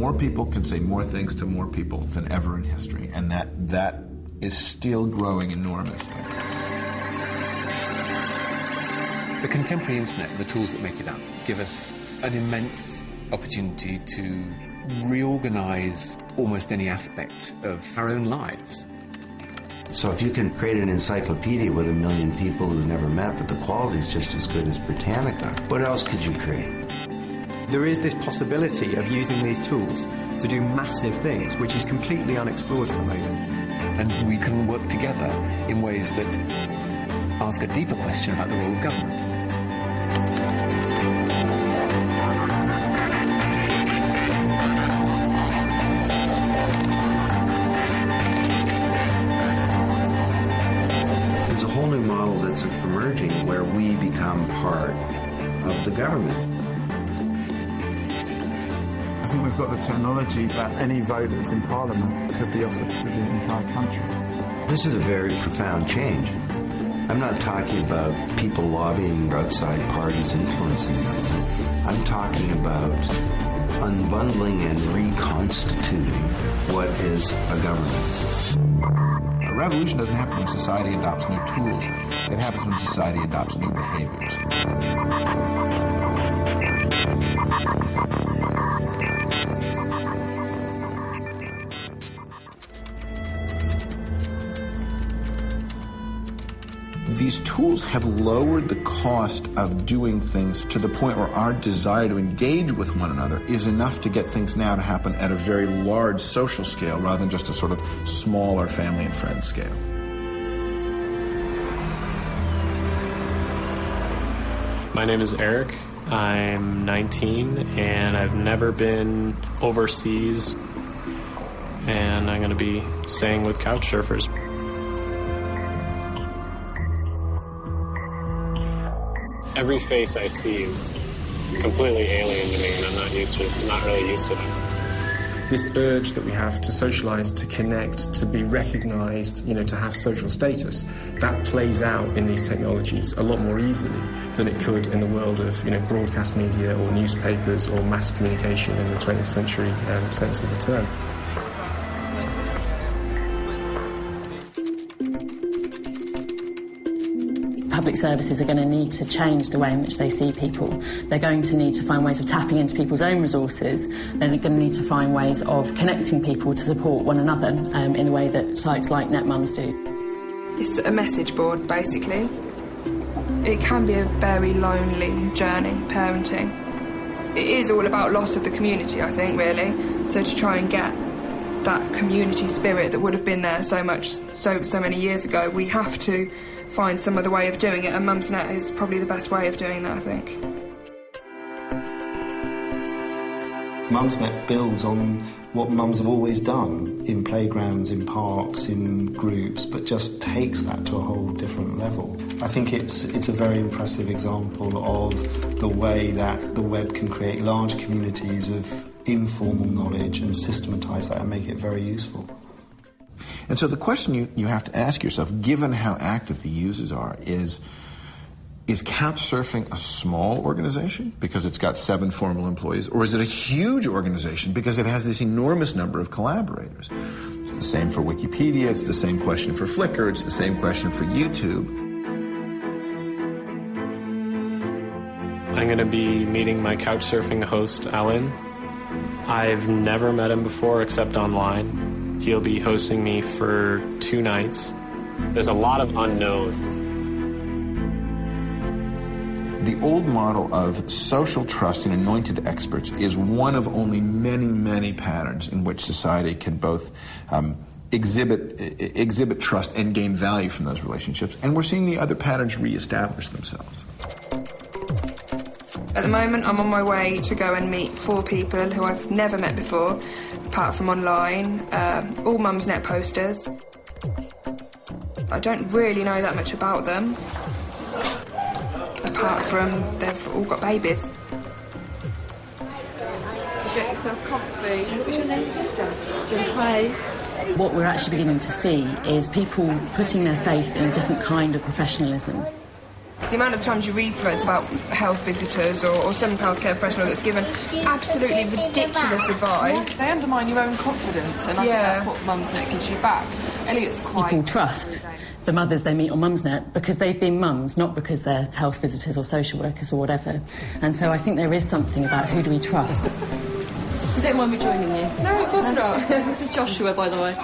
more people can say more things to more people than ever in history, and that is still growing enormously. The contemporary internet, the tools that make it up, give us an immense opportunity to reorganize almost any aspect of our own lives. So if you can create an encyclopedia with 1 million people who never met, but the quality is just as good as Britannica, what else could you create? There is this possibility of using these tools to do massive things, which is completely unexplored at the moment. And we can work together in ways that ask a deeper question about the role of government. There's a whole new model that's emerging where we become part of the government. I think we've got the technology that any voters in Parliament could be offered to the entire country. This is a very profound change. I'm not talking about people lobbying outside parties influencing government. I'm talking about unbundling and reconstituting what is a government. A revolution doesn't happen when society adopts new tools. It happens when society adopts new behaviors. These tools have lowered the cost of doing things to the point where our desire to engage with one another is enough to get things now to happen at a very large social scale rather than just a sort of smaller family and friends scale. My name is Eric. I'm 19 and I've never been overseas, and I'm going to be staying with couch surfers. Every face I see is completely alien to me, and I'm not really used to them. This urge that we have to socialise, to connect, to be recognised, to have social status, that plays out in these technologies a lot more easily than it could in the world of, broadcast media or newspapers or mass communication in the 20th century sense of the term. Public services are going to need to change the way in which they see people. They're going to need to find ways of tapping into people's own resources. They're going to need to find ways of connecting people to support one another in the way that sites like NetMums do. It's a message board, basically. It can be a very lonely journey, parenting. It is all about loss of the community, I think, really. So to try and get that community spirit that would have been there so many years ago, we have to find some other way of doing it, and Mumsnet is probably the best way of doing that, I think. Mumsnet builds on what mums have always done in playgrounds, in parks, in groups, but just takes that to a whole different level. I think it's a very impressive example of the way that the web can create large communities of informal knowledge and systematise that and make it very useful. And so the question you have to ask yourself, given how active the users are, is Couchsurfing a small organization because it's got 7 formal employees, or is it a huge organization because it has this enormous number of collaborators? It's the same for Wikipedia, it's the same question for Flickr, it's the same question for YouTube. I'm going to be meeting my Couchsurfing host, Alan. I've never met him before except online. He'll be hosting me for 2 nights. There's a lot of unknowns. The old model of social trust and anointed experts is one of only many, many patterns in which society can both exhibit trust and gain value from those relationships. And we're seeing the other patterns reestablish themselves. At the moment, I'm on my way to go and meet 4 people who I've never met before, apart from online, all Mumsnet posters. I don't really know that much about them, apart from they've all got babies. Get yourself comfy. So what's your name again? Jen. Hi. What we're actually beginning to see is people putting their faith in a different kind of professionalism. The amount of times you read threads about health visitors or some healthcare professional that's given absolutely ridiculous advice. They undermine your own confidence, and I think that's what Mumsnet gives you back. Elliot's quite... People trust the mothers they meet on Mumsnet because they've been mums, not because they're health visitors or social workers or whatever. And so I think there is something about who do we trust. You don't mind me joining you? No, of course not. This is Joshua, by the way.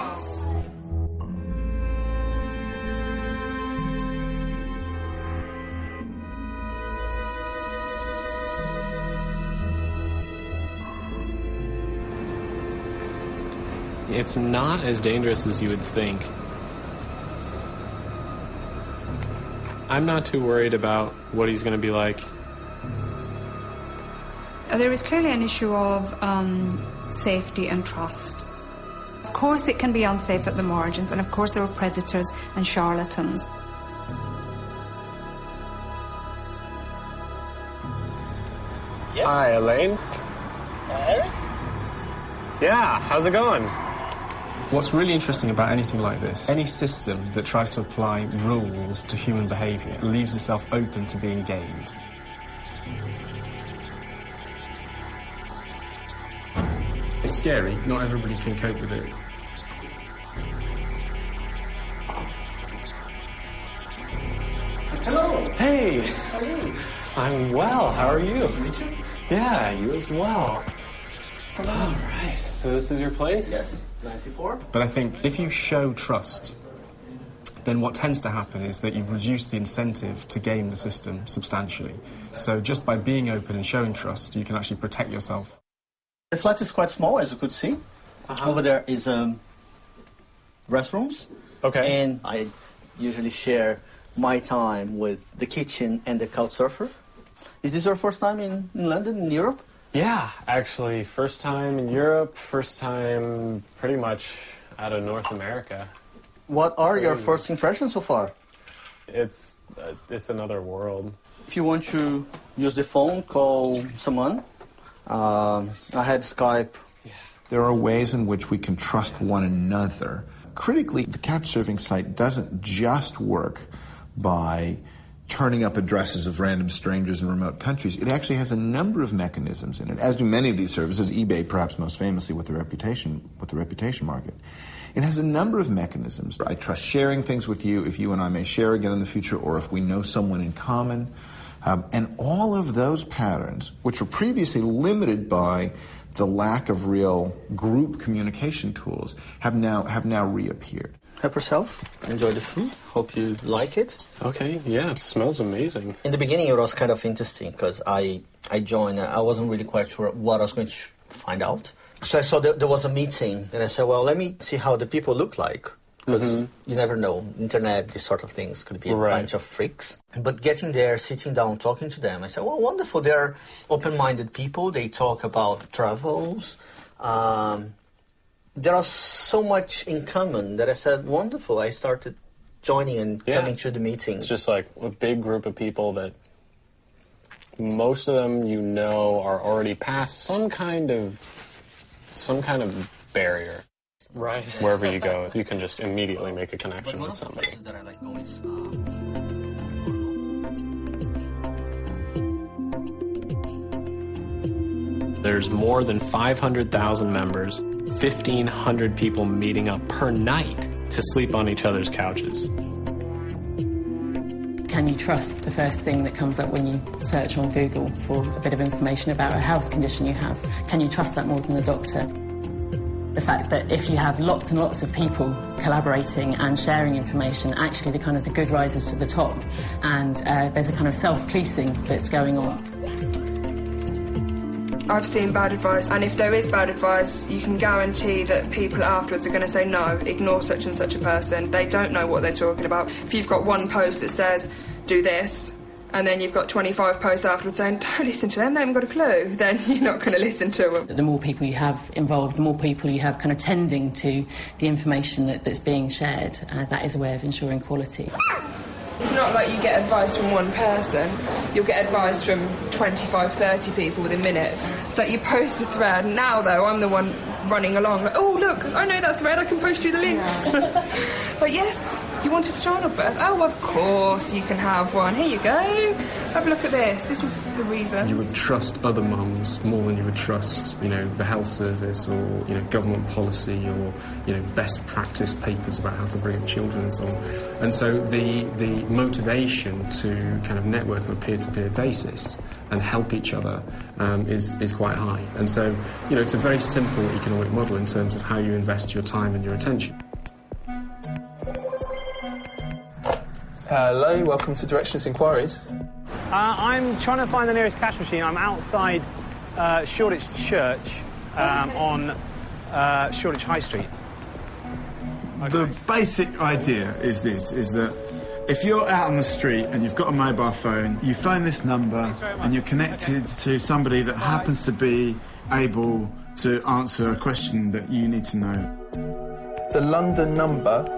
It's not as dangerous as you would think. I'm not too worried about what he's going to be like. There is clearly an issue of safety and trust. Of course it can be unsafe at the margins, and of course there are predators and charlatans. Yep. Hi, Elaine. Eric? Yeah, how's it going? What's really interesting about anything like this, any system that tries to apply rules to human behaviour leaves itself open to being gamed. It's scary. Not everybody can cope with it. Hello. Hey. How are you? I'm well. How are you? Nice to meet you. Yeah, you as well. All right. So this is your place? Yes. 94. But I think if you show trust, then what tends to happen is that you reduce the incentive to game the system substantially. So just by being open and showing trust, you can actually protect yourself. The flat is quite small, as you could see. Over there is restrooms. Okay. And I usually share my time with the kitchen and the couch surfer. Is this your first time in London, in Europe? Yeah, actually, first time in Europe, first time pretty much out of North America. What are your first impressions so far? It's another world. If you want to use the phone, call someone. I had Skype. There are ways in which we can trust one another. Critically, the couchsurfing site doesn't just work by turning up addresses of random strangers in remote countries. It actually has a number of mechanisms in it, as do many of these services, eBay perhaps most famously with the reputation market. It has a number of mechanisms. I trust sharing things with you if you and I may share again in the future, or if we know someone in common. And all of those patterns, which were previously limited by the lack of real group communication tools, have now reappeared. Help yourself. Enjoy the food. Hope you like it. Okay, yeah, it smells amazing. In the beginning, it was kind of interesting because I joined. I wasn't really quite sure what I was going to find out. So I saw there was a meeting, and I said, well, let me see how the people look like. Because you never know. Internet, these sort of things could be a bunch of freaks. But getting there, sitting down, talking to them, I said, well, wonderful. They're open-minded people. They talk about travels. There are so much in common that I said, wonderful. I started joining and coming to the meetings. It's just like a big group of people that most of them are already past some kind of barrier. Right. Wherever you go, you can just immediately make a connection with somebody. That I like going, There's more than 500,000 members, 1,500 people meeting up per night to sleep on each other's couches. Can you trust the first thing that comes up when you search on Google for a bit of information about a health condition you have? Can you trust that more than the doctor? The fact that if you have lots and lots of people collaborating and sharing information, actually the good rises to the top, and there's a kind of self-policing that's going on. I've seen bad advice, and if there is bad advice, you can guarantee that people afterwards are going to say, no, ignore such and such a person. They don't know what they're talking about. If you've got one post that says, do this, and then you've got 25 posts afterwards saying, don't listen to them, they haven't got a clue, then you're not going to listen to them. The more people you have involved, the more people you have kind of tending to the information that's being shared. That is a way of ensuring quality. It's not like you get advice from one person. You'll get advice from 25, 30 people within minutes. It's like you post a thread. Now, though, I'm the one running along. Like, oh, look, I know that thread. I can post you the links. But yes, You want a vaginal birth? Oh, of course you can have one. Here you go. Have a look at this. This is the reason. You would trust other mums more than you would trust, you know, the health service or, you know, government policy or, you know, best practice papers about how to bring up children and so on. And so the motivation to kind of network on a peer-to-peer basis and help each other is quite high. And so, you know, it's a very simple economic model in terms of how you invest your time and your attention. Hello, welcome to Directionless Inquiries. I'm trying to find the nearest cash machine. I'm outside Shoreditch Church on Shoreditch High Street. Okay. The basic idea is this, is that if you're out on the street and you've got a mobile phone, you phone this number and you're connected to somebody that happens to be able to answer a question that you need to know. The London number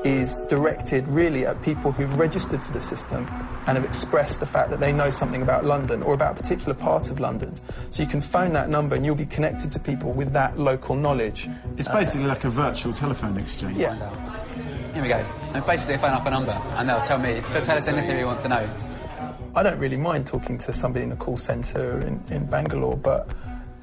is directed really at people who've registered for the system and have expressed the fact that they know something about London or about a particular part of London. So you can phone that number and you'll be connected to people with that local knowledge. It's basically like a virtual telephone exchange. Yeah. Here we go. And basically I phone up a number and they'll tell me, just tell us anything we want to know. I don't really mind talking to somebody in a call centre in Bangalore, but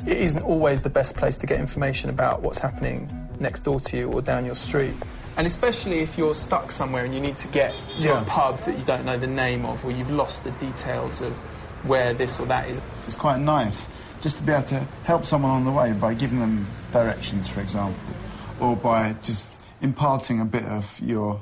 it isn't always the best place to get information about what's happening next door to you or down your street. And especially if you're stuck somewhere and you need to get to a pub that you don't know the name of, or you've lost the details of where this or that is. It's quite nice just to be able to help someone on the way by giving them directions, for example, or by just imparting a bit of your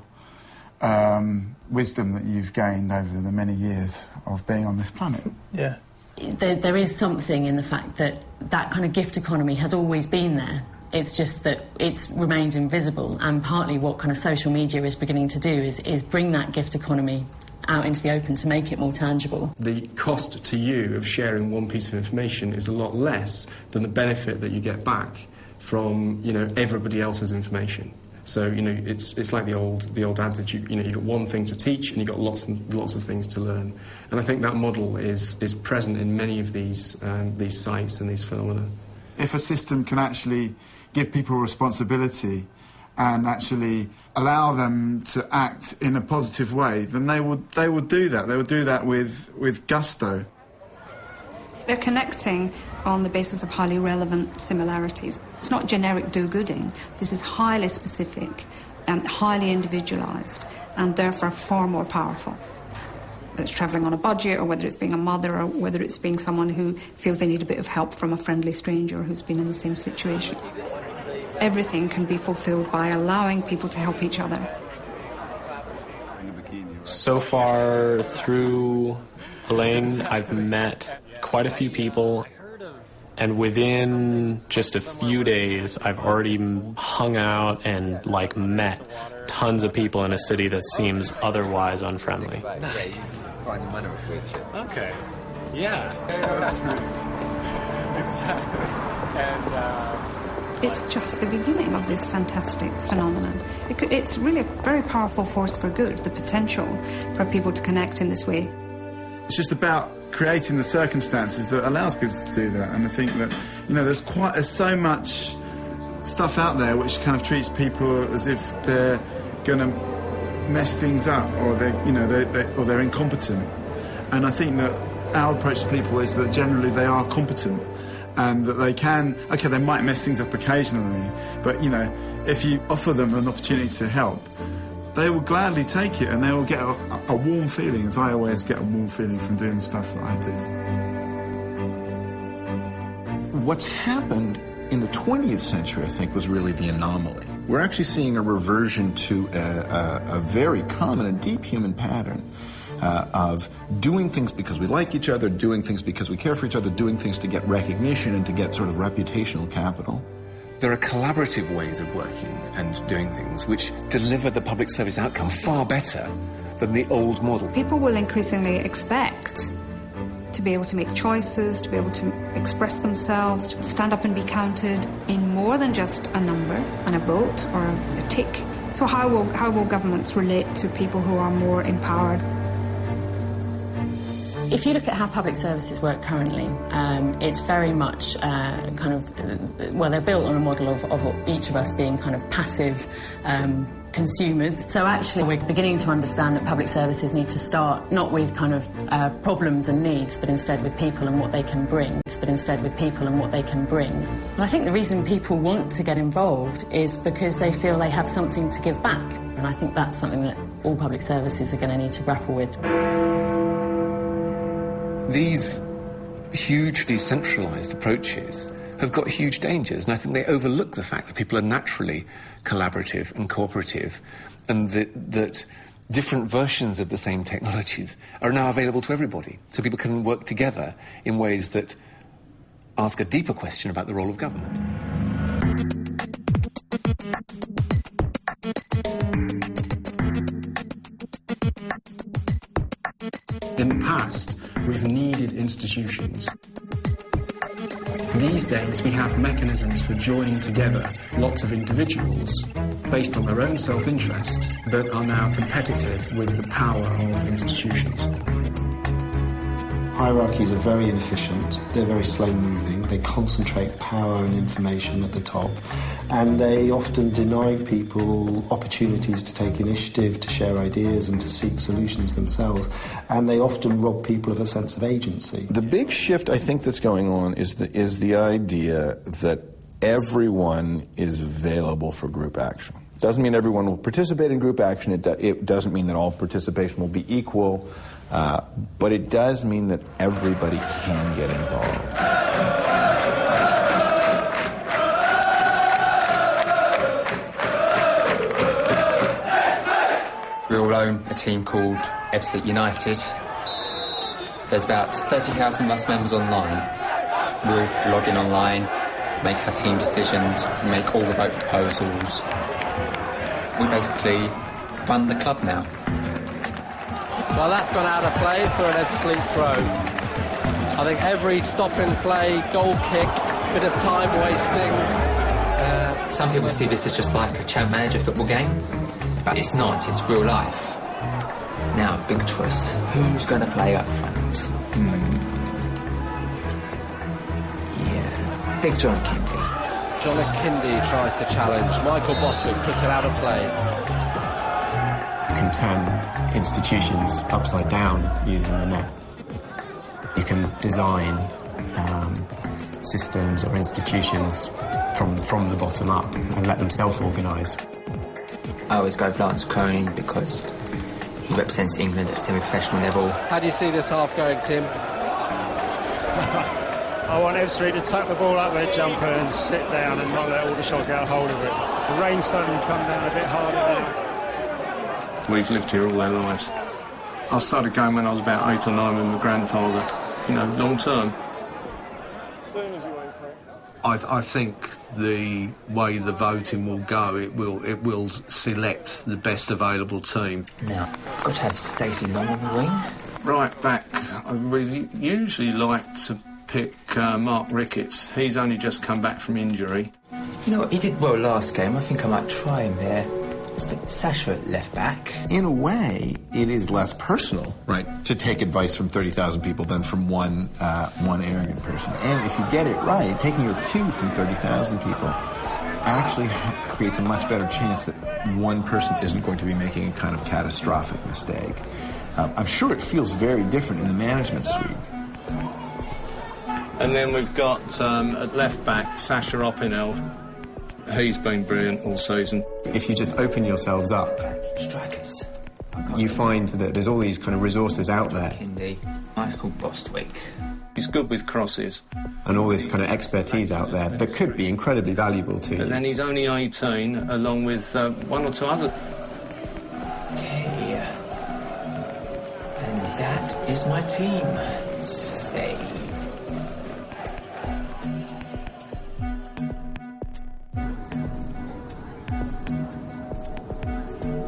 wisdom that you've gained over the many years of being on this planet. Yeah. There is something in the fact that that kind of gift economy has always been there. It's just that it's remained invisible, and partly what kind of social media is beginning to do is bring that gift economy out into the open to make it more tangible. The cost to you of sharing one piece of information is a lot less than the benefit that you get back from, you know, everybody else's information. So, you know, it's like the old adage, you know, you've got one thing to teach and you've got lots and lots of things to learn. And I think that model is present in many of these sites and these phenomena. If a system can actually give people responsibility and actually allow them to act in a positive way, then they would do that. They would do that with gusto. They're connecting on the basis of highly relevant similarities. It's not generic do-gooding. This is highly specific and highly individualised and therefore far more powerful. Whether it's travelling on a budget or whether it's being a mother or whether it's being someone who feels they need a bit of help from a friendly stranger who's been in the same situation. Everything can be fulfilled by allowing people to help each other. So far through Elaine, I've met quite a few people, and within just a few days I've already hung out and met tons of people in a city that seems otherwise unfriendly. Nice. Okay. Yeah. It's just the beginning of this fantastic phenomenon. It's really a very powerful force for good, the potential for people to connect in this way. It's just about creating the circumstances that allows people to do that. And I think that, you know, there's so much stuff out there which kind of treats people as if they're going to mess things up or they're incompetent. And I think that our approach to people is that generally they are competent and that they might mess things up occasionally, but, you know, if you offer them an opportunity to help, they will gladly take it and they will get a warm feeling, as I always get a warm feeling from doing the stuff that I do. What's happened in the 20th century, I think, was really the anomaly. We're actually seeing a reversion to a very common and deep human pattern of doing things because we like each other, doing things because we care for each other, doing things to get recognition and to get sort of reputational capital. There are collaborative ways of working and doing things which deliver the public service outcome far better than the old model. People will increasingly expect to be able to make choices, to be able to express themselves, to stand up and be counted in more than just a number and a vote or a tick. So how will governments relate to people who are more empowered? If you look at how public services work currently, it's very much they're built on a model of each of us being kind of passive consumers. So actually we're beginning to understand that public services need to start not with kind of problems and needs, but instead with people and what they can bring. And I think the reason people want to get involved is because they feel they have something to give back. And I think that's something that all public services are going to need to grapple with. These hugely centralised approaches have got huge dangers, and I think they overlook the fact that people are naturally collaborative and cooperative, and that different versions of the same technologies are now available to everybody, so people can work together in ways that ask a deeper question about the role of government. In the past, we've needed institutions. These days, we have mechanisms for joining together lots of individuals based on their own self-interest that are now competitive with the power of institutions. Hierarchies are very inefficient, they're very slow-moving, they concentrate power and information at the top, and they often deny people opportunities to take initiative, to share ideas and to seek solutions themselves, and they often rob people of a sense of agency. The big shift I think that's going on is the idea that everyone is available for group action. Doesn't mean everyone will participate in group action, it doesn't mean that all participation will be equal, but it does mean that everybody can get involved. We all own a team called Absolute United. There's about 30,000 of us members online. We'll log in online, make our team decisions, make all the vote proposals. We basically run the club now. Well, that's gone out of play for an absolute throw. I think every stop in play, goal kick, bit of time wasting. Some people see this as just like a champ manager football game, but it's not, it's real life. Now, big choice. Who's going to play up front? Yeah, Big John Kindy. John Kindy tries to challenge. Michael Bostwick puts it out of play. You can turn institutions upside down using the net. You can design systems or institutions from the bottom up and let them self-organise. I always go with Lance Cronin because he represents England at semi-professional level. How do you see this half going, Tim? I want Ipswich to tuck the ball up their jumper and sit down and not let Aldershot get a hold of it. The rain's starting to come down a bit harder now. We've lived here all our lives. I started going when I was about 8 or 9 with my grandfather, long term. As soon as you went for it. I think the way the voting will go, it will select the best available team. Now, I've got to have Stacey Long on the wing. Right back, I really usually like to pick Mark Ricketts. He's only just come back from injury. You know what, he did well last game. I think I might try him there. Let's put Sasha at left back. In a way, it is less personal, right, to take advice from 30,000 people than from one arrogant person. And if you get it right, taking your cue from 30,000 people actually creates a much better chance that one person isn't going to be making a kind of catastrophic mistake. I'm sure it feels very different in the management suite. And then we've got at left back Sasha Opinel. He's been brilliant all season. If you just open yourselves up, strikers, you find that there's all these kind of resources out there. Kindy, Michael Bostwick. He's good with crosses. And all this kind of expertise out there that could be incredibly valuable to you. And then he's only 18, along with 1 or 2 other. Okay. And that is my team. Save.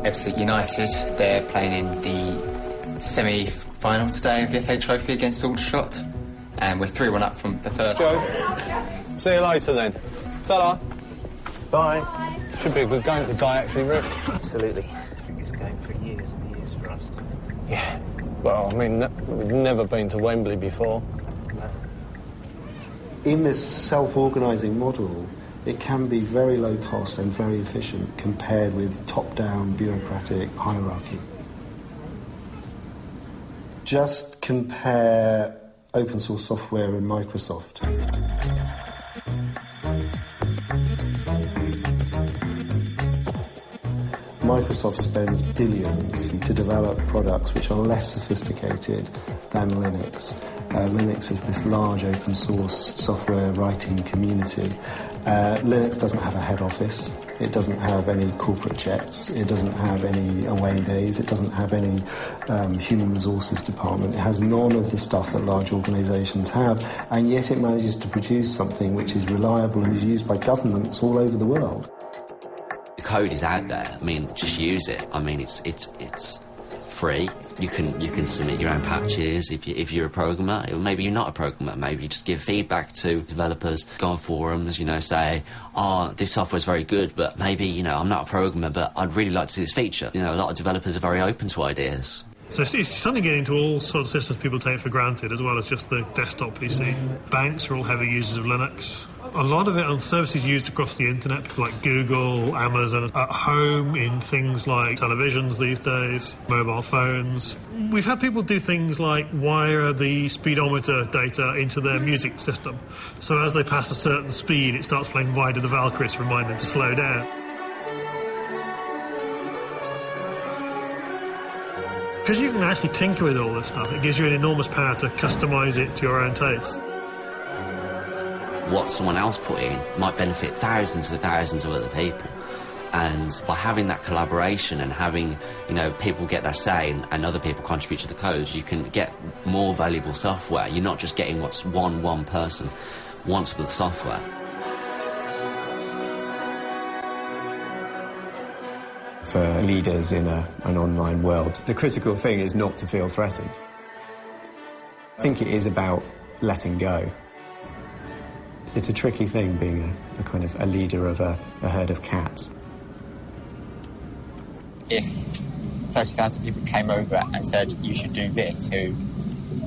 Absolute United, they're playing in the semi-final today of the FA Trophy against Aldershot, and we're 3-1 up from the first. Let's go. See you later then. Ta-da. Bye. Should be a good game today, actually, Rick. Absolutely. I think it's a game for years and years for us. Yeah. Well, I mean, we've never been to Wembley before. In this self-organising model, It can be very low cost and very efficient compared with top-down bureaucratic hierarchy. Just compare open source software in Microsoft. Microsoft spends billions to develop products which are less sophisticated than Linux. Linux is this large open source software writing community. Linux doesn't have a head office. It doesn't have any corporate jets. It doesn't have any away days. It doesn't have any human resources department. It has none of the stuff that large organisations have, and yet it manages to produce something which is reliable and is used by governments all over the world. The code is out there. I mean, just use it. I mean, it's free. You can submit your own patches if you're a programmer. Maybe you're not a programmer. Maybe you just give feedback to developers. Go on forums, say, oh, this software's very good, but maybe, I'm not a programmer, but I'd really like to see this feature. A lot of developers are very open to ideas. So it's suddenly getting into all sorts of systems people take for granted, as well as just the desktop PC. Banks are all heavy users of Linux. A lot of it on services used across the internet, people like Google, Amazon, at home in things like televisions these days, mobile phones. We've had people do things like wire the speedometer data into their music system. So as they pass a certain speed, it starts playing Wide of the Valkyries to remind them to slow down. Because you can actually tinker with all this stuff, it gives you an enormous power to customise it to your own taste. What someone else put in might benefit thousands and thousands of other people. And by having that collaboration and having, people get their say and other people contribute to the code, you can get more valuable software. You're not just getting what's one person wants with the software. For leaders in an online world, the critical thing is not to feel threatened. I think it is about letting go. It's a tricky thing being a kind of a leader of a herd of cats. If 30,000 people came over and said, you should do this, who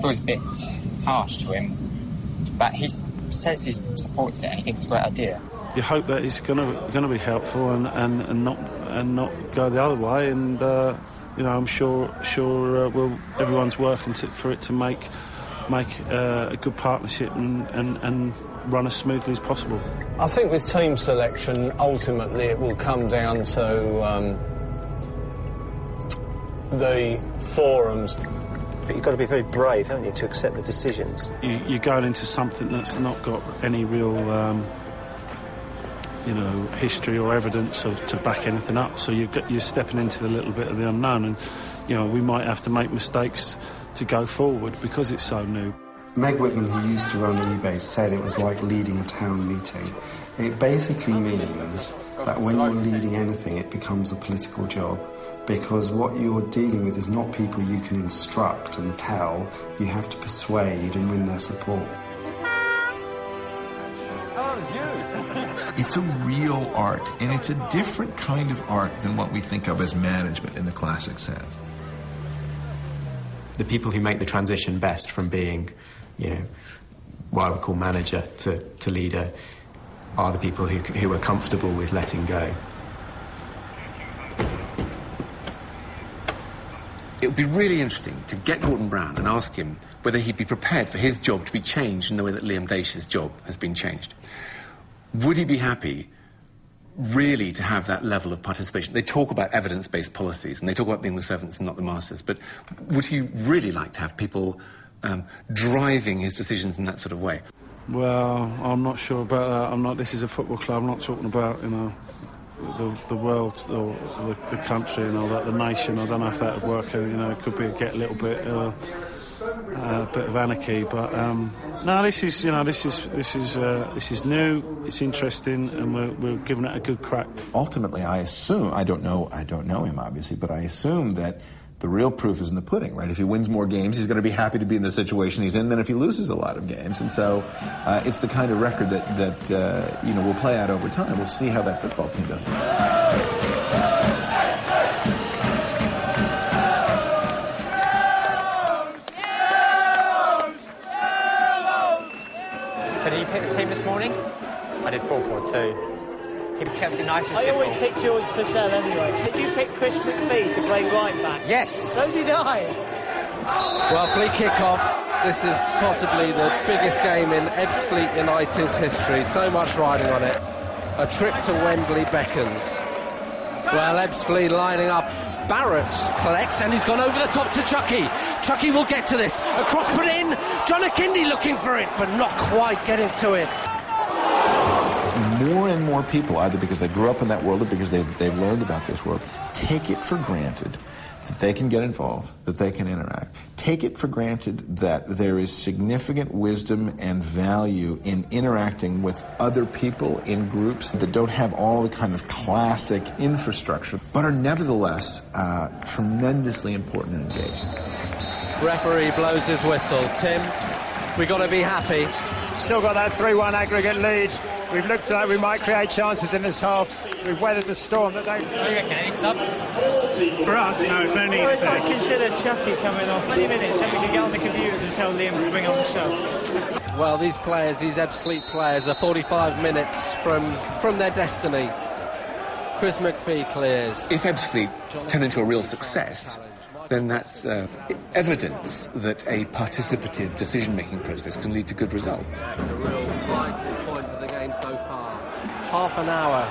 feels a bit harsh to him, but he says he supports it and he thinks it's a great idea. You hope that it's going to be helpful and not go the other way, and I'm sure everyone's working for it to make a good partnership and run as smoothly as possible. I think with team selection, ultimately it will come down to the forums. But you've got to be very brave, haven't you, to accept the decisions? You're going into something that's not got any real, history or evidence to back anything up. So you're stepping into a little bit of the unknown, and we might have to make mistakes to go forward because it's so new. Meg Whitman, who used to run eBay, said it was like leading a town meeting. It basically means that when you're leading anything, it becomes a political job, because what you're dealing with is not people you can instruct and tell. You have to persuade and win their support. It's a real art, and it's a different kind of art than what we think of as management in the classic sense. The people who make the transition best from being, what I would call manager to leader are the people who are comfortable with letting go. It would be really interesting to get Gordon Brown and ask him whether he'd be prepared for his job to be changed in the way that Liam Daish's job has been changed. Would he be happy really to have that level of participation? They talk about evidence-based policies and they talk about being the servants and not the masters, but would he really like to have people driving his decisions in that sort of way? Well, I'm not sure about that. This is a football club. I'm not talking about, the world or the country and all that, the nation. I don't know if that would work. It could get a little bit of anarchy, but no. This is new. It's interesting, and we're giving it a good crack. Ultimately, I assume I don't know him obviously, but I assume that the real proof is in the pudding, right? If he wins more games, he's going to be happy to be in the situation he's in than if he loses a lot of games. And so it's the kind of record that will play out over time. We'll see how that football team does. So did you pick the team this morning? I did 4-4-2. He kept it nice and simple. I always picked George Purcell anyway. Did you pick Chris McPhee to play right back? Yes. So did I. Well, free kick-off. This is possibly the biggest game in Ebbsfleet United's history. So much riding on it. A trip to Wembley beckons. Well, Ebbsfleet lining up. Barrett collects and he's gone over the top to Chucky. Chucky will get to this. A cross put in. John Akindi looking for it, but not quite getting to it. More and more people, either because they grew up in that world or because they've learned about this world, take it for granted that they can get involved, that they can interact. Take it for granted that there is significant wisdom and value in interacting with other people in groups that don't have all the kind of classic infrastructure, but are nevertheless tremendously important and engaging. Referee blows his whistle. Tim, we got to be happy. Still got that 3-1 aggregate lead. We've looked like we might create chances in this half. We've weathered the storm that they... So you reckon any subs? For us, no, it's no need. I might consider Chucky coming off 20 minutes, then we can get on the computer to tell Liam to bring on the show. Well, these players, these Ebbsfleet players, are 45 minutes from their destiny. Chris McPhee clears. If Ebbsfleet turn into a real success, then that's evidence that a participative decision-making process can lead to good results. That's a real vital point of the game so far. Half an hour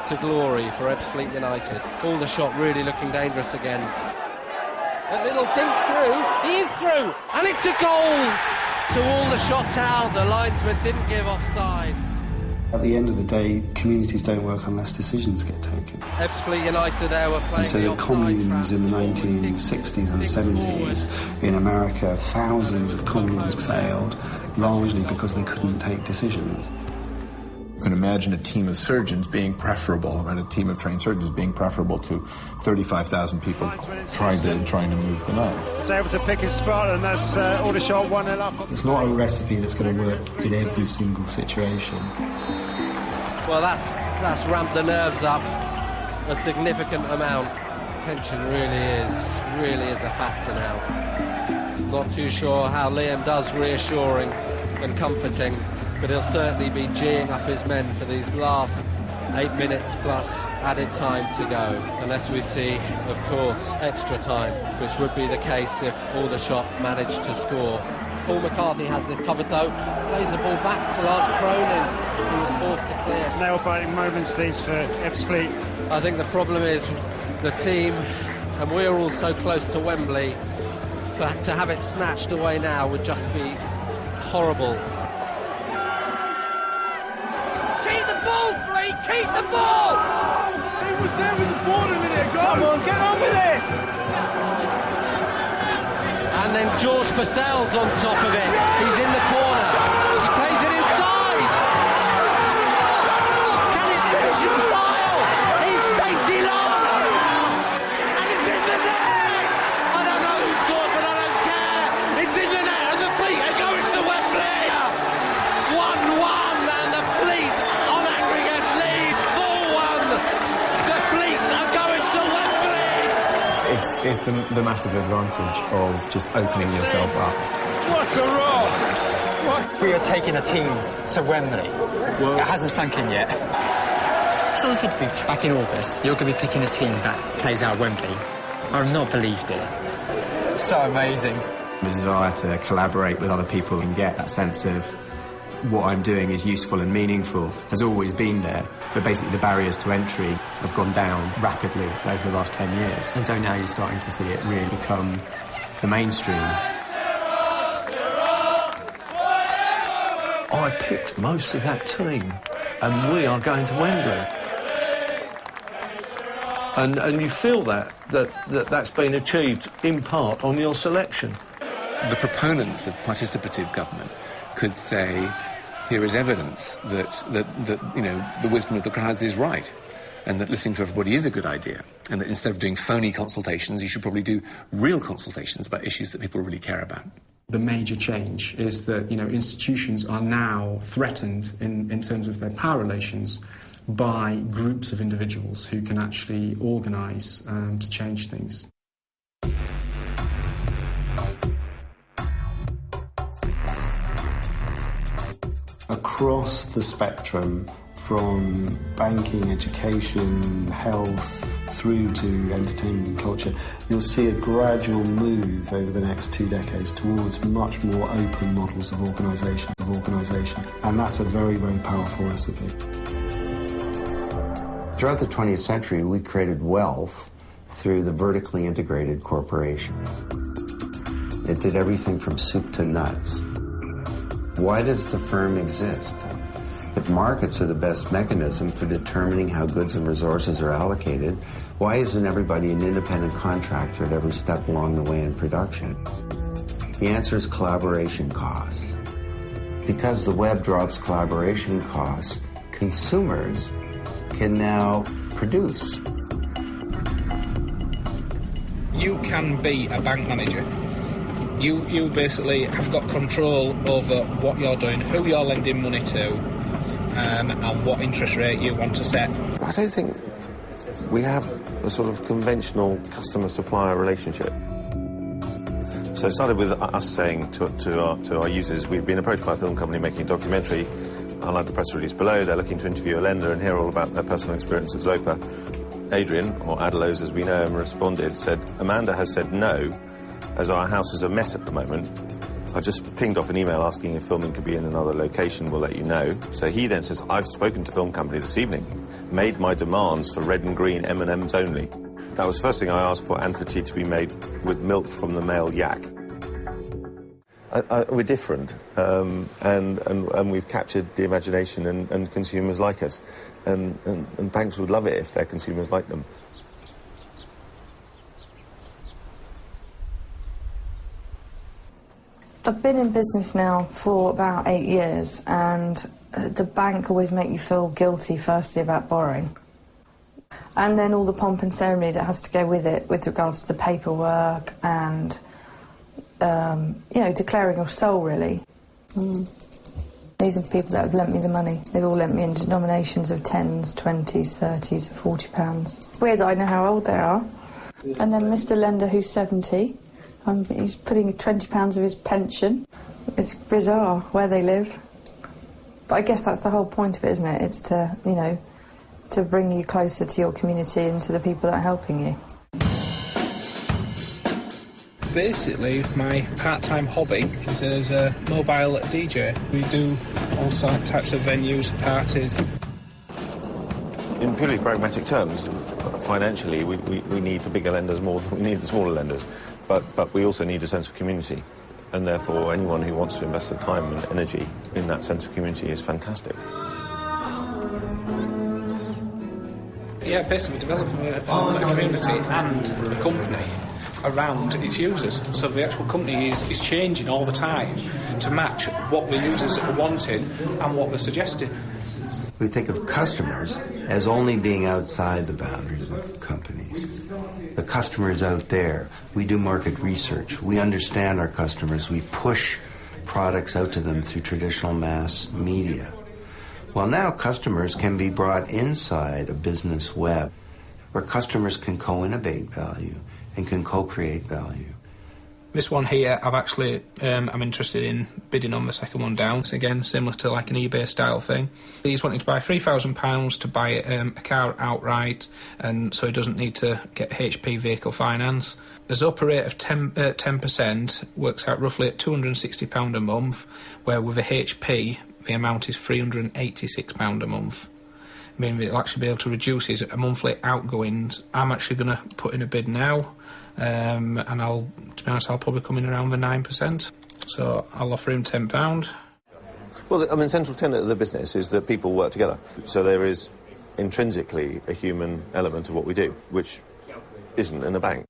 to glory for Ebbsfleet United. Aldershot really looking dangerous again. A little dink through. He is through, and it's a goal to Aldershot Town. The linesman didn't give offside. At the end of the day, communities don't work unless decisions get taken. Ebbsfleet United there were playing. And so the communes in the 1960s and 70s in America, thousands of communes failed, largely because they couldn't take decisions. You can imagine a team of surgeons being preferable, and a team of trained surgeons being preferable to 35,000 people trying to move the knife. He's able to pick his spot, and that's Aldershot 1-0 up. It's not a recipe that's going to work in every single situation. Well, that's ramped the nerves up a significant amount. Tension really is a factor now. Not too sure how Liam does reassuring and comforting, but he'll certainly be geeing up his men for these last 8 minutes plus added time to go, unless we see, of course, extra time, which would be the case if Aldershot managed to score. Paul McCarthy has this covered though, plays the ball back to Lars Cronin, who was forced to clear. Nail-biting moments these for Ebbsfleet. I think the problem is the team, and we're all so close to Wembley, but to have it snatched away now would just be horrible. Keep the ball, Fleet! Keep the ball! He was there with the ball a minute ago! Come on, get on with it! And then George Purcell's on top of it. He's in the corner. He plays it inside. Can it finish in style? He's Stacey Long. And it's in the net. I don't know who scored, but I don't care. It's in the net, and the Fleet are going to Wembley. 1-1, and the Fleet on aggregate lead 4-1. The Fleet are going to Wembley. It's the massive advantage of just opening yourself up. What a roll! We are taking a team to Wembley. Well, it hasn't sunk in yet. So this would be back in August. You're going to be picking a team that plays out Wembley. I've not believed it. So amazing. The desire to collaborate with other people and get that sense of what I'm doing is useful and meaningful has always been there, but basically the barriers to entry have gone down rapidly over the last 10 years. And so now you're starting to see it really become the mainstream. I picked most of that team, and we are going to Wembley. And you feel that's been achieved in part on your selection. The proponents of participative government could say, here is evidence that you know, the wisdom of the crowds is right, and that listening to everybody is a good idea, and that instead of doing phony consultations, you should probably do real consultations about issues that people really care about. The major change is that, you know, institutions are now threatened in terms of their power relations by groups of individuals who can actually organise to change things. across the spectrum from banking, education, health, through to entertainment and culture, you'll see a gradual move over the next 2 decades towards much more open models of organisation. And that's a very, very powerful recipe. Throughout the 20th century, we created wealth through the vertically integrated corporation. It did everything from soup to nuts. Why does the firm exist? If markets are the best mechanism for determining how goods and resources are allocated, why isn't everybody an independent contractor at every step along the way in production? The answer is collaboration costs. Because the web drops collaboration costs, consumers can now produce. You can be a bank manager. You basically have got control over what you're doing, who you're lending money to, and what interest rate you want to set. I don't think we have a sort of conventional customer-supplier relationship. So it started with us saying to our users, we've been approached by a film company making a documentary. I'll add the press release below. They're looking to interview a lender and hear all about their personal experience at Zopa. Adrian, or Adelos as we know him, responded, said, Amanda has said no, as our house is a mess at the moment. I've just pinged off an email asking if filming could be in another location, we'll let you know. So he then says, I've spoken to film company this evening, made my demands for red and green M&Ms only. That was the first thing I asked for, and for tea to be made with milk from the male yak. We're different, and we've captured the imagination, and consumers like us. And banks would love it if their consumers like them. I've been in business now for about 8 years, and the bank always make you feel guilty, firstly, about borrowing. And then all the pomp and ceremony that has to go with it, with regards to the paperwork and, you know, declaring your soul, really. These are people that have lent me the money. They've all lent me in denominations of 10s, 20s, 30s, £40. Weird that I know how old they are. And then Mr. Lender, who's 70, he's putting £20 of his pension. It's bizarre where they live. But I guess that's the whole point of it, isn't it? It's to, you know, to bring you closer to your community and to the people that are helping you. Basically, my part-time hobby is as a mobile DJ. We do all types of venues, parties. In purely pragmatic terms, financially, we need the bigger lenders more than we need the smaller lenders. But we also need a sense of community, and therefore anyone who wants to invest their time and energy in that sense of community is fantastic. Yeah, basically developing a community and a company around its users. So the actual company is changing all the time to match what the users are wanting and what they're suggesting. We think of customers as only being outside the boundaries of companies. The customer is out there. We do market research. We understand our customers. We push products out to them through traditional mass media. Well, now customers can be brought inside a business web where customers can co-innovate value and can co-create value. This one here, I'm interested in bidding on the second one down. It's again similar to like an eBay style thing. He's wanting to buy £3,000 to buy a car outright, and so he doesn't need to get HP vehicle finance. The Zopa rate of 10% works out roughly at £260 a month, where with a HP the amount is £386 a month. Meaning it'll actually be able to reduce his monthly outgoings. I'm actually going to put in a bid now. And to be honest, I'll probably come in around the 9%. So I'll offer him £10. Well, I mean, central tenet of the business is that people work together. So there is intrinsically a human element of what we do, which isn't in a bank.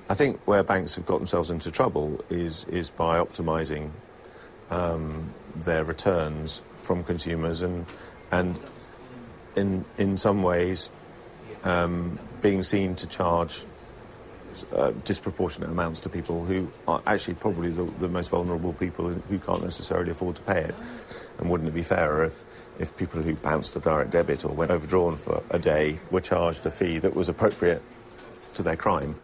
I think where banks have got themselves into trouble is by optimising their returns from consumers and in some ways being seen to charge disproportionate amounts to people who are actually probably the most vulnerable people who can't necessarily afford to pay it. And wouldn't it be fairer if people who bounced a direct debit or went overdrawn for a day were charged a fee that was appropriate to their crime?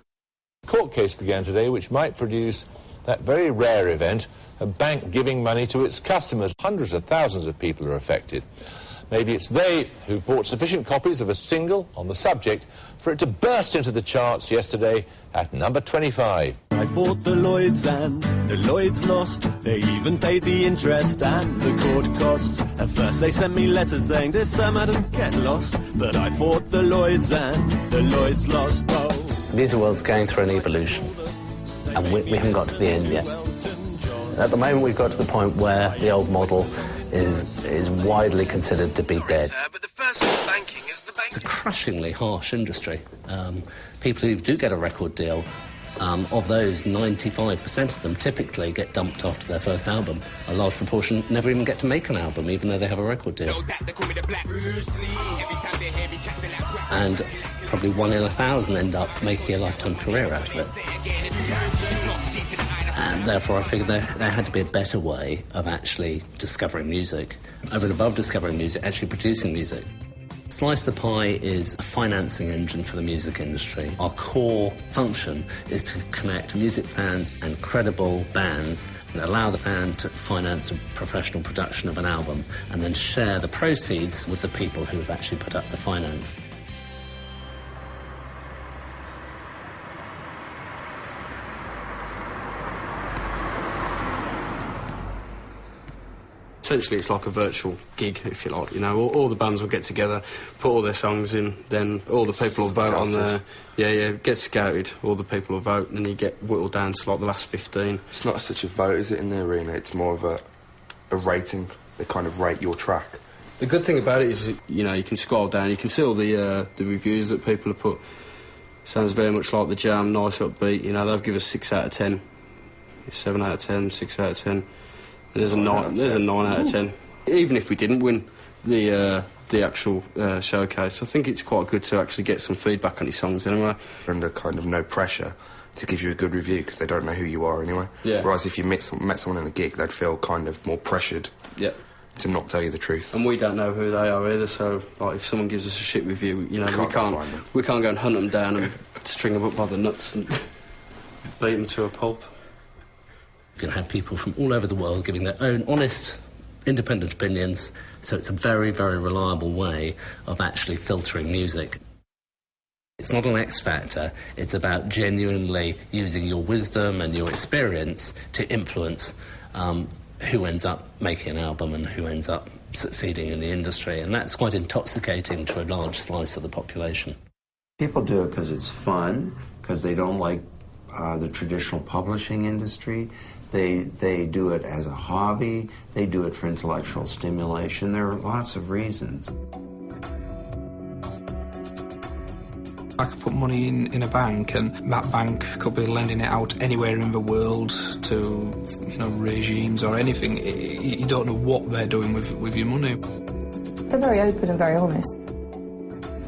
A court case began today which might produce that very rare event, a bank giving money to its customers. Hundreds of thousands of people are affected. Maybe it's they who've bought sufficient copies of a single on the subject for it to burst into the charts yesterday at number 25. I fought the Lloyds and the Lloyds lost. They even paid the interest and the court costs. At first they sent me letters saying, "Dear Sir, madam, get lost." But I fought the Lloyds and the Lloyds lost. Oh. The music world's going through an evolution, and we haven't got to the end yet. At the moment we've got to the point where the old model is widely considered to be dead. It's a crushingly harsh industry. People who do get a record deal, of those, 95% of them typically get dumped after their first album. A large proportion never even get to make an album, even though they have a record deal. And probably 1 in 1,000 end up making a lifetime career out of it. And therefore I figured there had to be a better way of actually discovering music, over and above discovering music, actually producing music. Slice the Pie is a financing engine for the music industry. Our core function is to connect music fans and credible bands and allow the fans to finance a professional production of an album and then share the proceeds with the people who have actually put up the finance. Essentially, it's like a virtual gig, if you like. You know, all the bands will get together, put all their songs in, then all the people will vote on there. Yeah, get scouted. All the people will vote, and then you get whittled down to like the last 15. It's not such a vote, is it, in the arena? It's more of a rating. They kind of rate your track. The good thing about it is, you know, you can scroll down, you can see all the reviews that people have put. Sounds very much like The Jam, nice upbeat. You know, they've given us 6 out of 10, 7 out of 10, 6 out of 10. There's a 9. There's a 9 out of 10. Even if we didn't win the actual showcase, I think it's quite good to actually get some feedback on your songs anyway. Under kind of no pressure to give you a good review because they don't know who you are anyway. Yeah. Whereas if you met someone in a gig, they'd feel kind of more pressured. Yeah. To not tell you the truth. And we don't know who they are either. So, like, if someone gives us a shit review, you know, we can't go and hunt them down and string them up by the nuts and beat them to a pulp. You can have people from all over the world giving their own honest, independent opinions, so it's a very, very reliable way of actually filtering music. It's not an X factor, it's about genuinely using your wisdom and your experience to influence who ends up making an album and who ends up succeeding in the industry, and that's quite intoxicating to a large slice of the population. People do it because it's fun, because they don't like the traditional publishing industry. They do it as a hobby. They do it for intellectual stimulation. There are lots of reasons. I could put money in a bank, and that bank could be lending it out anywhere in the world to, you know, regimes or anything. You don't know what they're doing with your money. They're very open and very honest.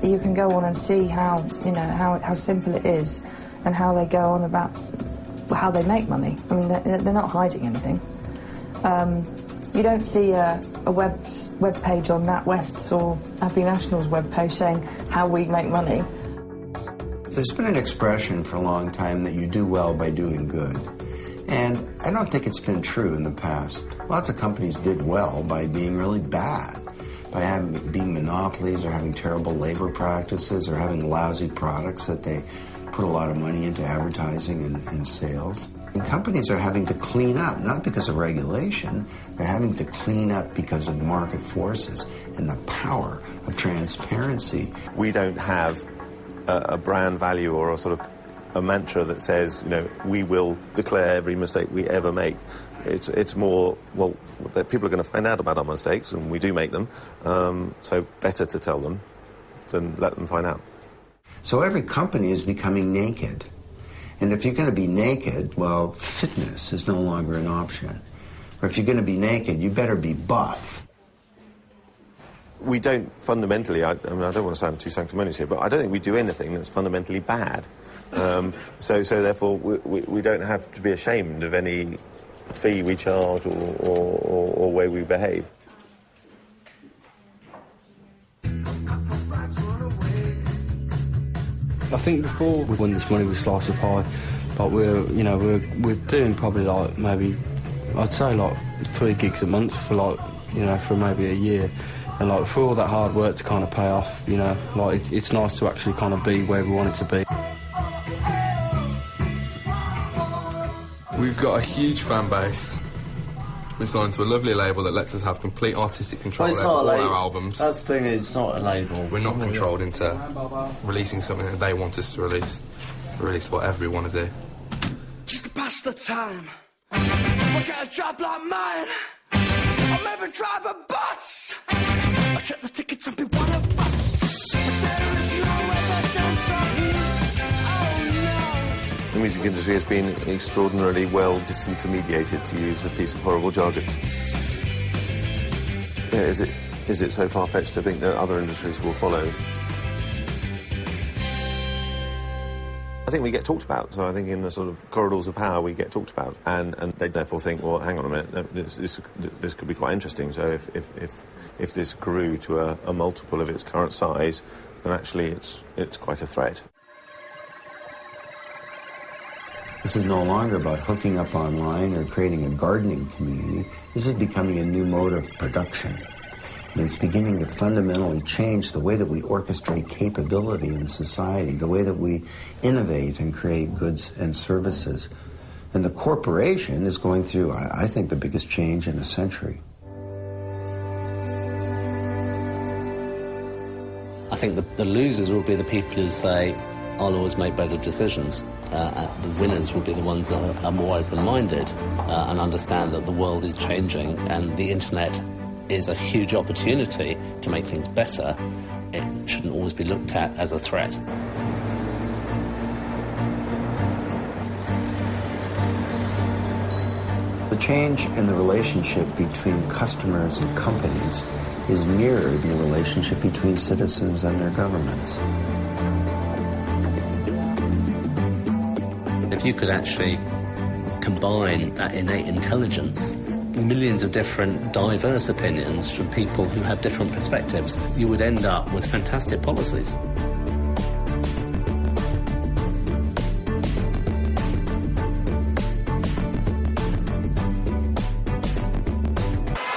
You can go on and see how, you know, how simple it is and how they go on about how they make money. I mean, they're not hiding anything. You don't see a web page on NatWest's or Abbey National's web page saying how we make money. There's been an expression for a long time that you do well by doing good. And I don't think it's been true in the past. Lots of companies did well by being really bad, by being monopolies or having terrible labor practices or having lousy products that they put a lot of money into advertising and sales. And companies are having to clean up, not because of regulation, they're having to clean up because of market forces and the power of transparency. We don't have a brand value or a sort of a mantra that says, you know, we will declare every mistake we ever make. It's more, well, that people are going to find out about our mistakes, and we do make them, so better to tell them than let them find out. So every company is becoming naked. And if you're going to be naked, well, fitness is no longer an option. Or if you're going to be naked, you better be buff. We don't fundamentally, I mean, I don't want to sound too sanctimonious here, but I don't think we do anything that's fundamentally bad. So therefore, we don't have to be ashamed of any fee we charge or way we behave. I think before we won this money with Slice of Pie, Like we're doing probably like maybe, I'd say like 3 gigs a month for like, for maybe a year. And like for all that hard work to kind of pay off, like it's nice to actually kind of be where we want it to be. We've got a huge fan base. We're signed to a lovely label that lets us have complete artistic control over all our albums. That's the thing, it's not a label. We're not controlled into releasing something that they want us to release. We release whatever we want to do. Just to pass the time, I get a job like mine. I'll maybe drive a bus. I check the tickets and be one of us. But there is no evidence of you. The music industry has been extraordinarily well disintermediated, to use a piece of horrible jargon. Yeah, is it so far-fetched to think that other industries will follow? I think we get talked about, so I think in the sort of corridors of power we get talked about, and they therefore think, well, hang on a minute, this could be quite interesting. So if this grew to a multiple of its current size, then actually it's quite a threat. This is no longer about hooking up online or creating a gardening community. This is becoming a new mode of production. And it's beginning to fundamentally change the way that we orchestrate capability in society, the way that we innovate and create goods and services. And the corporation is going through, I think, the biggest change in a century. I think the losers will be the people who say, I'll always make better decisions. The winners will be the ones that are more open-minded and understand that the world is changing and the internet is a huge opportunity to make things better. It shouldn't always be looked at as a threat. The change in the relationship between customers and companies is mirrored in the relationship between citizens and their governments. If you could actually combine that innate intelligence, millions of different diverse opinions from people who have different perspectives, you would end up with fantastic policies.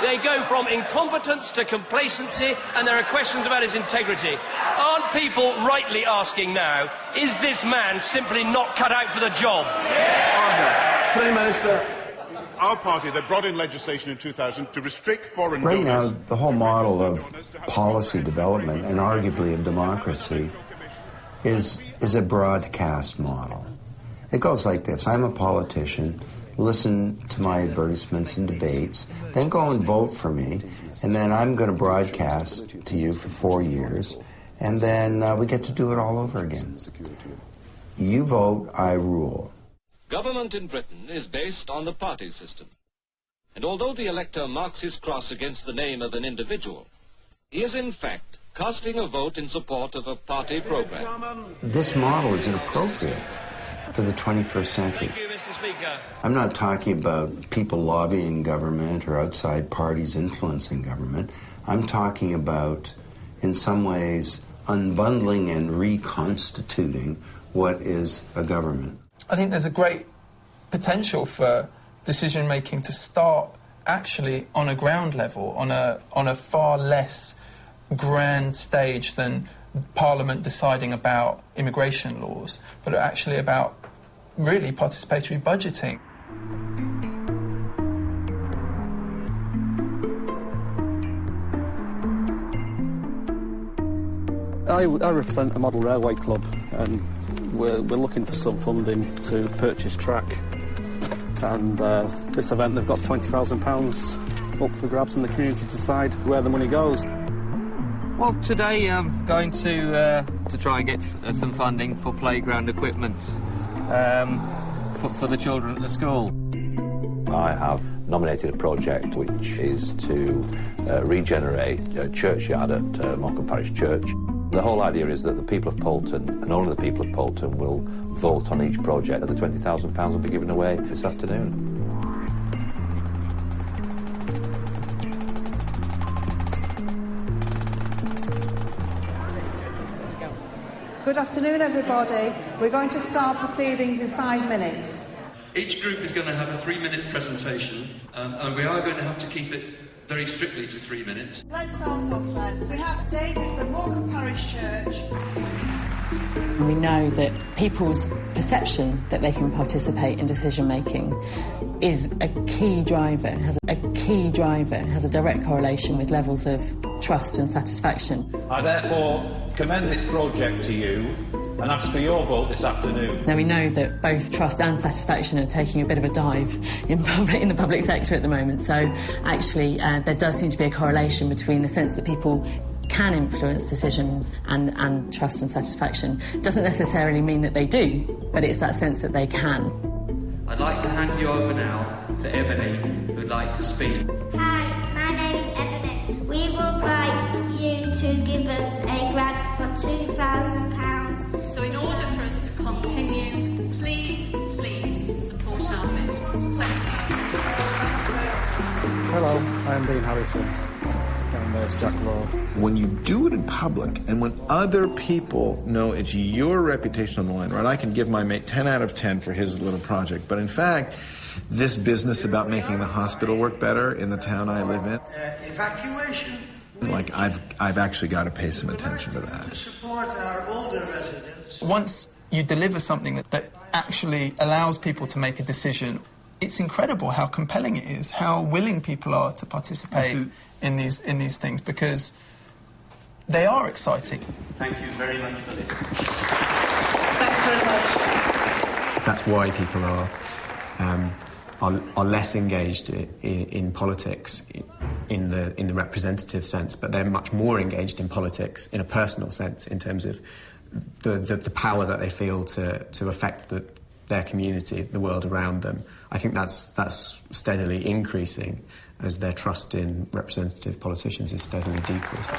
They go from incompetence to complacency, and there are questions about his integrity. Aren't people rightly asking now, is this man simply not cut out for the job? Prime Minister, our party, they brought in legislation in 2000 to restrict foreign Right donors. now, the whole model of policy development and arguably of democracy is a broadcast model. It goes like this. I'm a politician. Listen to my advertisements and debates, then go and vote for me, and then I'm going to broadcast to you for 4 years, and then we get to do it all over again. You vote, I rule. Government in Britain is based on the party system. And although the elector marks his cross against the name of an individual, he is in fact casting a vote in support of a party program. This model is inappropriate for the 21st century. Thank you, Mr. Speaker. I'm not talking about people lobbying government or outside parties influencing government. I'm talking about, in some ways, unbundling and reconstituting what is a government. I think there's a great potential for decision-making to start actually on a ground level, on a far less grand stage than Parliament deciding about immigration laws, but actually about really participatory budgeting. I represent a model railway club, and we're looking for some funding to purchase track. And this event, they've got £20,000 up for grabs, and the community decide where the money goes. Well, today I'm going to try and get some funding for playground equipment for the children at the school. I have nominated a project which is to regenerate a churchyard at Morecambe Parish Church. The whole idea is that the people of Poulton, and only the people of Poulton, will vote on each project, and the £20,000 will be given away this afternoon. Good afternoon, everybody. We're going to start proceedings in 5 minutes. Each group is going to have a 3-minute presentation, and we are going to have to keep it very strictly to 3 minutes. Let's start off then. We have David from Morecambe Parish Church. We know that people's perception that they can participate in decision-making is a key driver, has a direct correlation with levels of trust and satisfaction. I therefore commend this project to you and ask for your vote this afternoon. Now, we know that both trust and satisfaction are taking a bit of a dive in the public sector at the moment, so actually there does seem to be a correlation between the sense that people can influence decisions and trust and satisfaction. Doesn't necessarily mean that they do, but it's that sense that they can. I'd like to hand you over now to Ebony, who'd like to speak. Hi, my name is Ebony. We would like you to give us a grant for £2,000. So in order for us to continue, please support our bid. Thank you. Hello, I'm Dean Harrison. And there's Jack Law. When you do it in public, and when other people know it's your reputation on the line, right? I can give my mate 10 out of 10 for his little project, but in fact, this business about making the hospital work better in the town I live in, Evacuation. like I've actually got to pay some attention to that. To support our older residents. Once you deliver something that actually allows people to make a decision, it's incredible how compelling it is, how willing people are to participate in these things, because they are exciting. Thank you very much for this. Thanks very much. That's why people are less engaged in politics in the representative sense, but they're much more engaged in politics in a personal sense, in terms of the power that they feel to affect their community, the world around them. I think that's steadily increasing as their trust in representative politicians is steadily decreasing.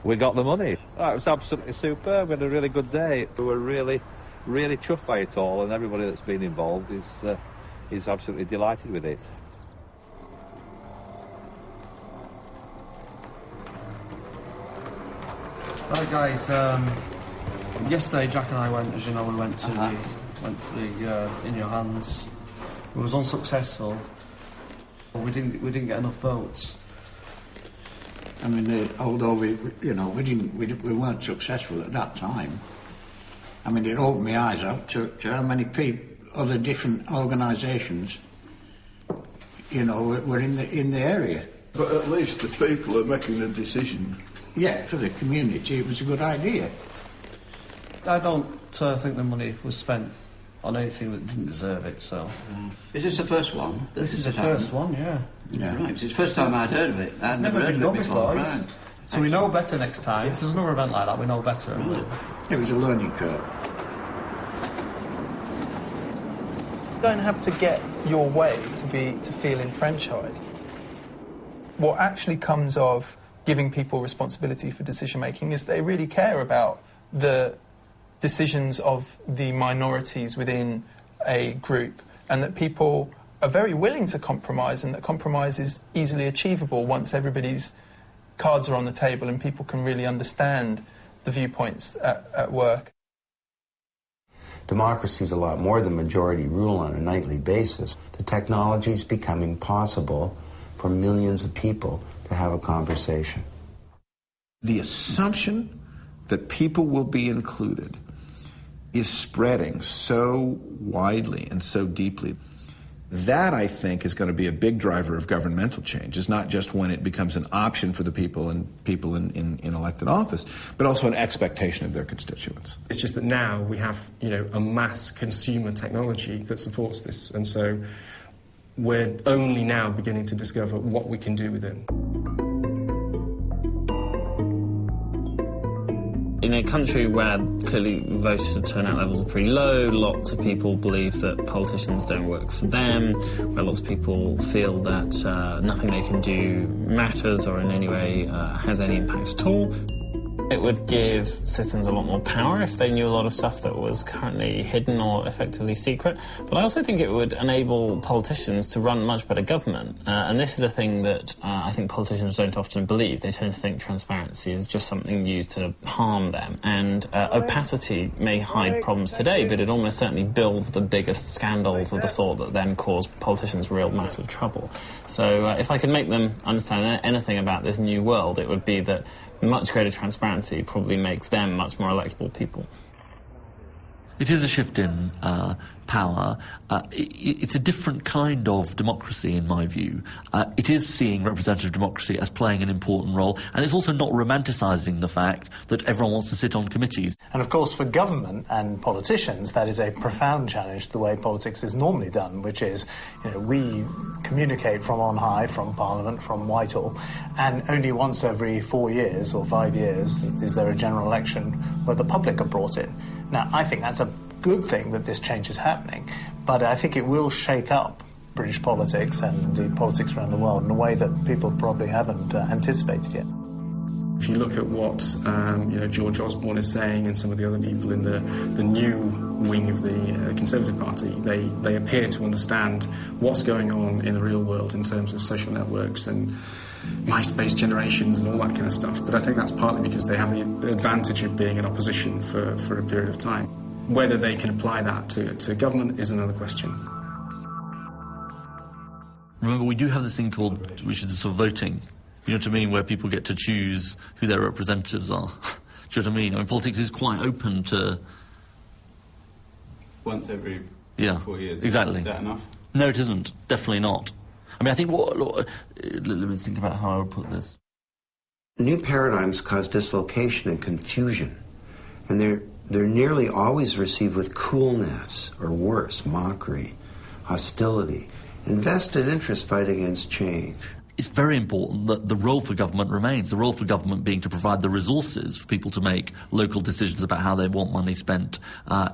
We got the money. Oh, it was absolutely superb. We had a really good day. We were really chuffed by it all, and everybody that's been involved is absolutely delighted with it. Right, guys. Yesterday, Jack and I went. As you know, we went to the In Your Hands. It was unsuccessful. We didn't get enough votes. I mean, although we weren't successful at that time. I mean, it opened my eyes up to how many other different organisations, were in the area. But at least the people are making a decision. Yeah, for the community, it was a good idea. I don't think the money was spent on anything that didn't deserve it, so... Is this the first one? This is the first one, yeah. Yeah. Right, it's the first time I'd heard of it. I'd never heard of it before. Right. So we know better next time. If there's another event like that, we know better. It was a learning curve. You don't have to get your way to feel enfranchised. What actually comes of giving people responsibility for decision-making is they really care about the decisions of the minorities within a group, and that people are very willing to compromise, and that compromise is easily achievable once everybody's cards are on the table and people can really understand the viewpoints at work. Democracy is a lot more than majority rule on a nightly basis. The technology is becoming possible for millions of people to have a conversation. The assumption that people will be included is spreading so widely and so deeply. That, I think, is going to be a big driver of governmental change. It's not just when it becomes an option for the people in elected office, but also an expectation of their constituents. It's just that now we have, a mass consumer technology that supports this, and so we're only now beginning to discover what we can do with it. In a country where clearly voter turnout levels are pretty low, lots of people believe that politicians don't work for them, where lots of people feel that nothing they can do matters or in any way has any impact at all. It would give citizens a lot more power if they knew a lot of stuff that was currently hidden or effectively secret. But I also think it would enable politicians to run much better government. And this is a thing that I think politicians don't often believe. They tend to think transparency is just something used to harm them. And opacity may hide problems today, but it almost certainly builds the biggest scandals of the sort that then cause politicians real massive trouble. So if I could make them understand anything about this new world, it would be that much greater transparency probably makes them much more electable people. It is a shift in power. It's a different kind of democracy, in my view. It is seeing representative democracy as playing an important role, and it's also not romanticising the fact that everyone wants to sit on committees. And of course, for government and politicians, that is a profound challenge to the way politics is normally done, which is, we communicate from on high, from Parliament, from Whitehall, and only once every 4 years or 5 years is there a general election where the public are brought in. Now, I think that's a good thing that this change is happening, but I think it will shake up British politics and indeed politics around the world in a way that people probably haven't anticipated yet. If you look at what George Osborne is saying and some of the other people in the new wing of the Conservative Party, they appear to understand what's going on in the real world in terms of social networks and MySpace generations and all that kind of stuff. But I think that's partly because they have the advantage of being in opposition for a period of time. Whether they can apply that to government is another question. Remember, we do have this thing called, which is sort of voting. You know what I mean? Where people get to choose who their representatives are. Do you know what I mean? I mean, politics is quite open to... Once every 4 years. Exactly. Is that enough? No, it isn't. Definitely not. I mean, I think let me think about how I would put this. New paradigms cause dislocation and confusion, and they're nearly always received with coolness, or worse, mockery, hostility, and vested interest fight against change. It's very important that the role for government remains, the role for government being to provide the resources for people to make local decisions about how they want money spent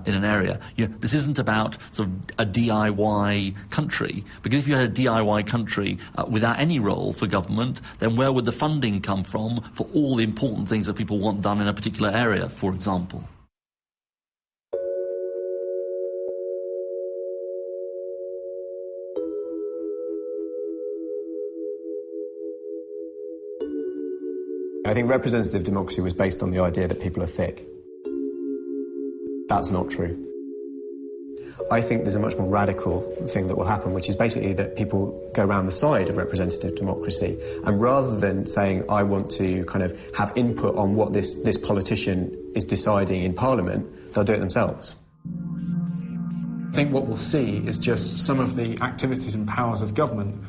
in an area. This isn't about sort of a DIY country, because if you had a DIY country without any role for government, then where would the funding come from for all the important things that people want done in a particular area, for example? I think representative democracy was based on the idea that people are thick. That's not true. I think there's a much more radical thing that will happen, which is basically that people go around the side of representative democracy, and rather than saying, I want to kind of have input on what this politician is deciding in Parliament, they'll do it themselves. I think what we'll see is just some of the activities and powers of government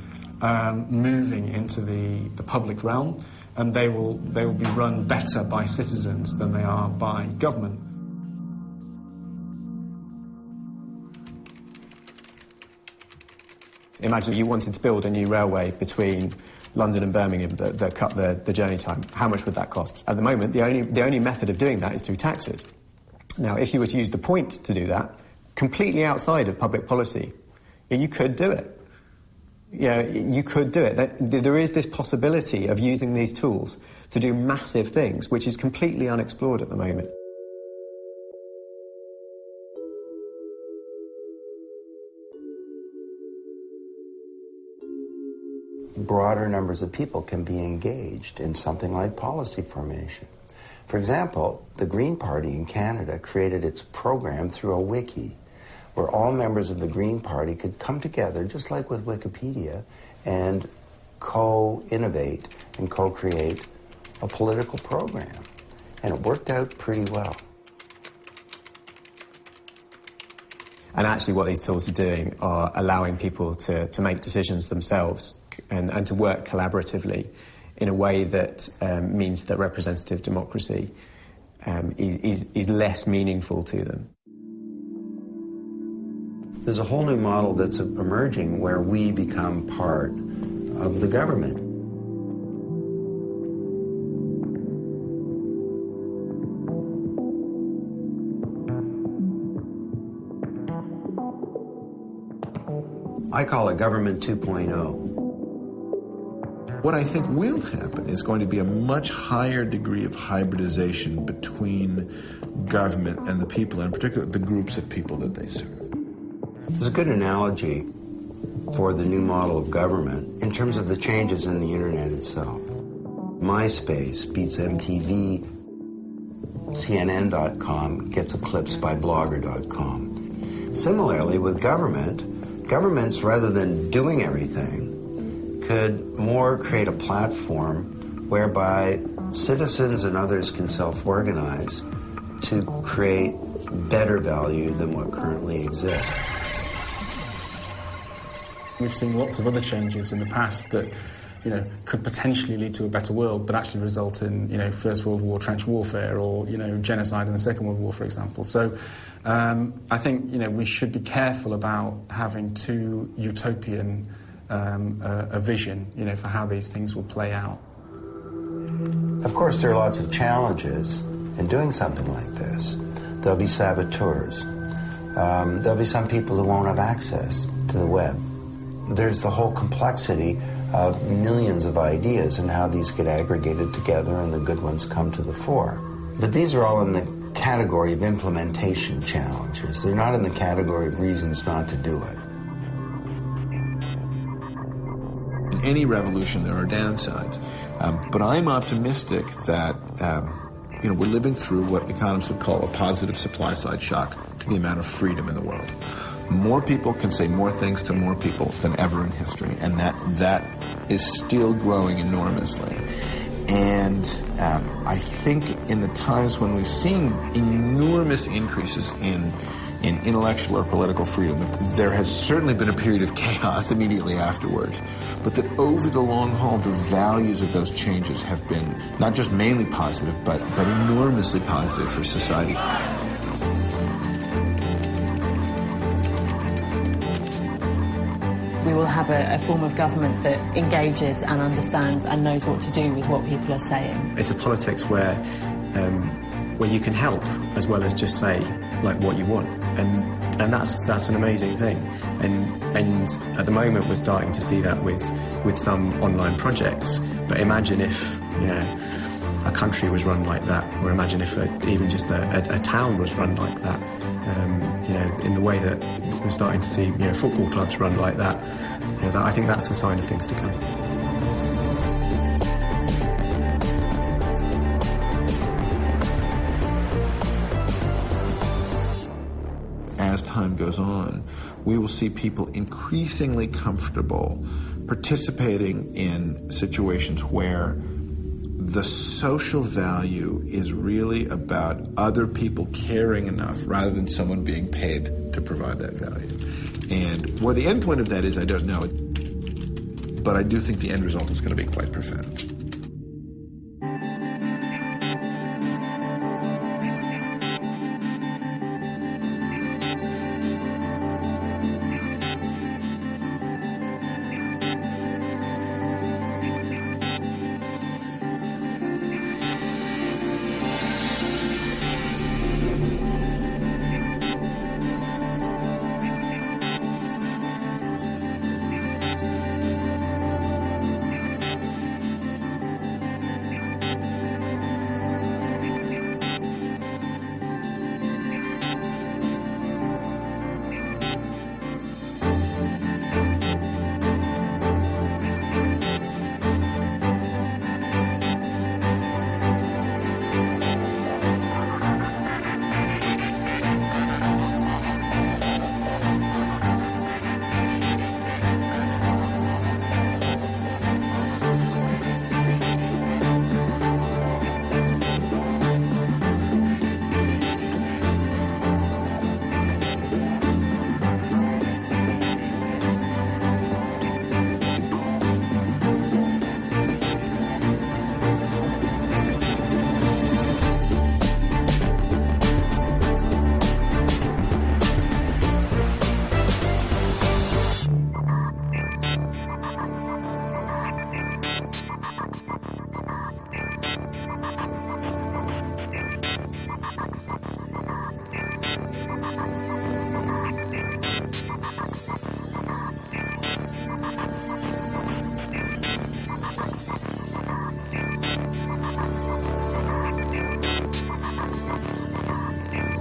moving into the public realm, and they will be run better by citizens than they are by government. Imagine you wanted to build a new railway between London and Birmingham that cut the journey time. How much would that cost? At the moment, the only method of doing that is through taxes. Now, if you were to use the point to do that, completely outside of public policy, you could do it. You could do it. There is this possibility of using these tools to do massive things, which is completely unexplored at the moment. Broader numbers of people can be engaged in something like policy formation. For example, the Green Party in Canada created its program through a wiki, where all members of the Green Party could come together, just like with Wikipedia, and co-innovate and co-create a political program. And it worked out pretty well. And actually what these tools are doing are allowing people to make decisions themselves and to work collaboratively in a way that means that representative democracy is less meaningful to them. There's a whole new model that's emerging where we become part of the government. I call it Government 2.0. What I think will happen is going to be a much higher degree of hybridization between government and the people, and particularly the groups of people that they serve. There's a good analogy for the new model of government in terms of the changes in the internet itself. MySpace beats MTV, CNN.com gets eclipsed by Blogger.com. Similarly, with governments, rather than doing everything, could more create a platform whereby citizens and others can self-organize to create better value than what currently exists. We've seen lots of other changes in the past that, you know, could potentially lead to a better world, but actually result in, you know, First World War trench warfare or, you know, genocide in the Second World War, for example. So I think, you know, we should be careful about having too utopian a vision, you know, for how these things will play out. Of course, there are lots of challenges in doing something like this. There'll be saboteurs. There'll be some people who won't have access to the web. There's the whole complexity of millions of ideas and how these get aggregated together and the good ones come to the fore. But these are all in the category of implementation challenges. They're not in the category of reasons not to do it. In any revolution, there are downsides. But I'm optimistic that you know, we're living through what economists would call a positive supply-side shock to the amount of freedom in the world. More people can say more things to more people than ever in history, and that is still growing enormously. And I think in the times when we've seen enormous increases in intellectual or political freedom, there has certainly been a period of chaos immediately afterwards, but that over the long haul, the values of those changes have been not just mainly positive, but enormously positive for society. We will have a form of government that engages and understands and knows what to do with what people are saying. It's a politics where you can help as well as just say like what you want, and that's an amazing thing. And at the moment we're starting to see that with some online projects. But imagine if, you know, a country was run like that, or imagine if even just a town was run like that. You know, in the way that we're starting to see, you know, football clubs run like that. You know, I think that's a sign of things to come. As time goes on, we will see people increasingly comfortable participating in situations where the social value is really about other people caring enough rather than someone being paid to provide that value. And where the end point of that is, I don't know. But I do think the end result is going to be quite profound.